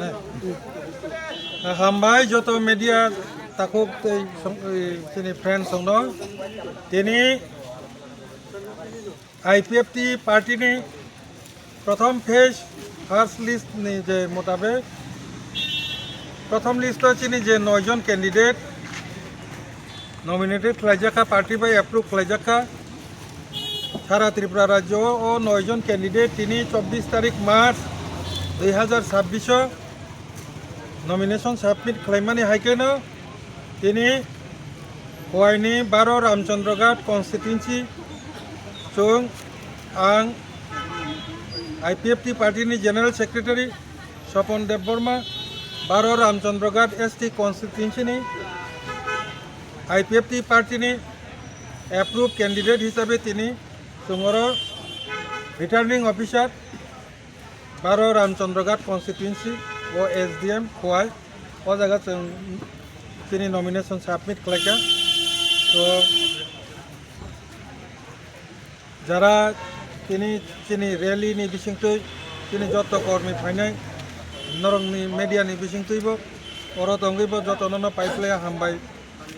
না হামবাই যত মিডিয়া তাকুক তিনি ফ্রেন্ড সঙ্গ তিনি আইপিএফটি পার্টিনি প্রথম ফেজ ফার্স্ট লিস্ট যে মোতাবেক প্রথম লিস্ট চিনি যে 9 জন ক্যান্ডিডেট নমিনেটেড খাইজাকা পার্টি বাই অ্যাপ্রুভ খাইজাকা সারা ত্রিপুরা রাজ্য ও 9 জন ক্যান্ডিডেট তিনি 24 তারিখ মার্চ 2026 নমিনেশন সাবমিট খাইমানি হাইকেন তিনি हवाईनि 12 रामचंद्रघाट कन्स्टिट्युएन्सि जों आं आईपीएफटी पार्टीनि general secretary Swapan Debbarma 12 Ramchandraghat ST कन्स्टिट्युएन्सिनि आईपीएफटी पार्टीनि एप्रुव कैंडिडेट हिसाबै तिनि जोंर रिटार्निंग अफिसार 12 रामचंद्रघाट कन्स्टिट्युएन्सि ओ एसडीएम हवाई ओ जायगा जों तिनि नमिनेशन साबमिट खालायखा तो যারা তিনি র্যালিনি বিশিংতই তিনি যত কর্মী ফাইনাই নরংনি মিডিয়ানি বিশিংতইব অর তঙ্গইব যতনন পাইপ্লাই হামবাই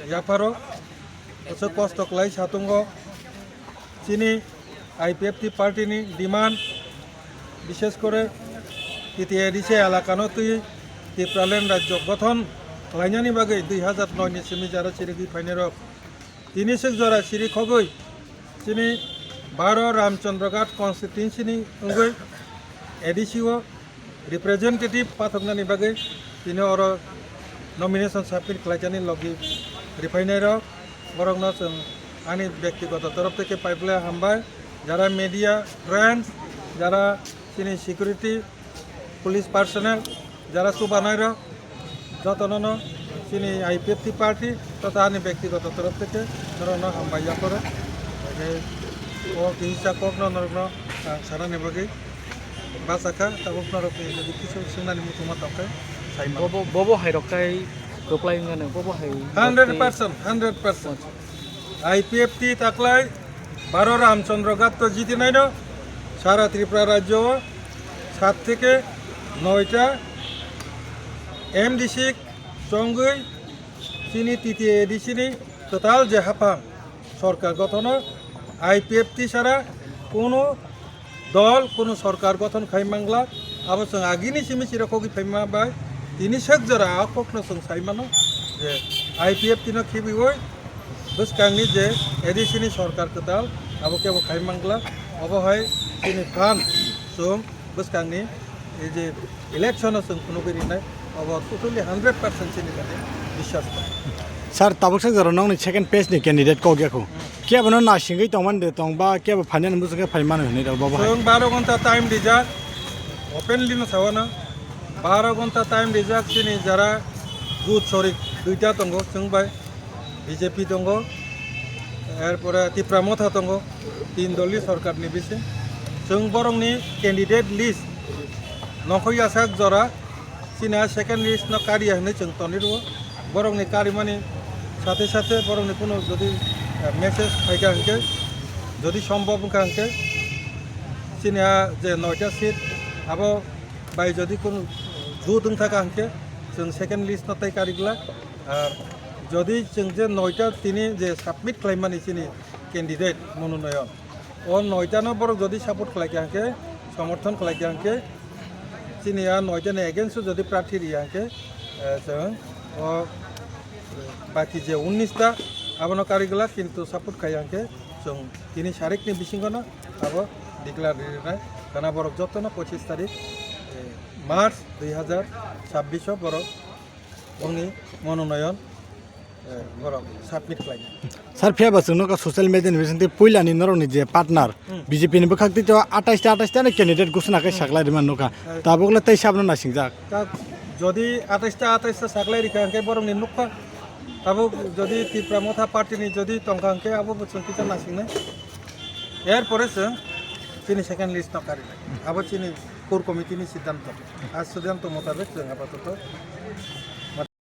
ইয়াফারো অসো কষ্ট ক্লাই সাতুঙ্গ চিনি আইপিএফটি পার্টিনি ডিমান্ড বিশেষ করে ইতিহাদিছে এলাকানো তুই ত্রিপুরাল্যান্ড রাজ্য গঠন লাইনানি বাগৈ 2009 नि सिमी যারা চিরিগি ফাইনের তিনি সেক জরা সিরি খগৈ চিনি 12 रामचंद्रघाट कन्स्टिट्युएन्सिनि अंगै एडिसिओ रिप्रेजेंटेटिव पाथकनानि बागै तिनि अर नमिनेशन साबमिट खालायजानि लगी रिफाइनार बरंनो जों आंनि व्यक्तिगत तरफ থেকে पाइपले हामबाय যারা মিডিয়া फ्रेंड्स যারা तिनि सिकिउरिटी पुलिस पार्सोनेल যারা सुबानायर যতনন তিনি आईपीएफटी पार्टी तथा आंनि व्यक्तिगत तरफ থেকে नरनो हामबाय याफोरो ओ हिंसा कखनो नरनो सारानि बागै बासाखा ताबुकनरफि जदि किछु सोंनानि मुथुमा तखै साइमा बबो हाइरकाय गोप्लायङानो बबो हाइ 100% आईपीएफटी ताकलाय 12 रामचंद्रघाट तो जितिनाय न सारा त्रिपुरा राज्य 7 থেকে 9টা एमडीसी संगै चिनी तृतीय एडिसिनि टोटाल जे हाफां सरकार गठन आईपीएफटी सारा कोनो दल कोनो सरकार गठन खाइमांगला अब जों आगिनि सिमि सिरखगि फाइमाबाय तिनि सेक जरा कखनो जों साइमानो जे आईपीएफटी न खिबिवै बसकांनि जे एडिसिनि सरकार टोटाल अब केबो खाइमांगला अबहाय तिनि फान जों बसकांनि जे इलेक्शन जों कोनो बेरिनाय अब टोटली 100% चिनी विश्वास सर ताबुक जरा नंनि सेकेंड पेज नि कैंडिडेट को गयाखौ क्या बनो नासिंगै तंमान दे तंबा क्या फाइनल मुसके फाइमान होने दा बाबा जों 12 घंटा टाइम रिजार्व ओपनली न सावाना 12 घंटा टाइम रिजार्व चिनी जरा गुड सरी दुइटा दंगो जों बाय बीजेपी दंगो एरपरे तिप्रामथा दंगो तीन दलनि सरकारनि बिसे जों बरंनि कैंडिडेट लिस्ट नखै आसाक जरा चिना सेकेंड लिस्ट न कारिया होने जों तनिरु बरंनि कारिमानि साथे साथे बरंनि कोनो जदि मेसेज फाइगा हंके जदि सम्भव हंके चिना जे 9टा सीट अब बाय जदि कोनो जुद थाका हंके जों सेकेंड लिस्ट न ताइ कारिगला जदि जों जे 9टा तिनि जे साबमिट खालामनानै चिनि कैंडिडेट मनोनयन ओ 9टा न बर जदि सपोर्ट खालायके हंके समर्थन खालायके हंके चिनिया 9टा एगेन्स्ट जदि प्रार्थी दिया हंके जों बाकी जे 19टा आबनो कारिगला किन्तु सपोर्ट खायांके जों तिनि सारिकनि बिसिंगनो आबो डिक्लेयार दिनाय गाना बरक जतन 25 तारिख मार्च 2026 बरक उनि मनोनयन बरक साबमिट खालाय सर फेबा जोंनो का सोशल मीडिया नि बिसिंते पहिलानि नरनि जे पार्टनार बीजेपी नि बखाक्ति तो 28 टा कैंडिडेट घोषणाकै सागलाय दिमान नका ताबोगला तै साबनो नासिंजाक ता जदि 28 टा सागलाय रिखांके बरंनि नुखा अब जदि तिप्रामथा पार्टीनि जदि टंकांके अब बोसंकिता नासिंनाय एरपरे जों चिनि सेकेंड लिस्ट न कारिनाय अब चिनि कोर कमिटिनि सिद्धांत आज सिद्धांत मोताबेक जों आपातत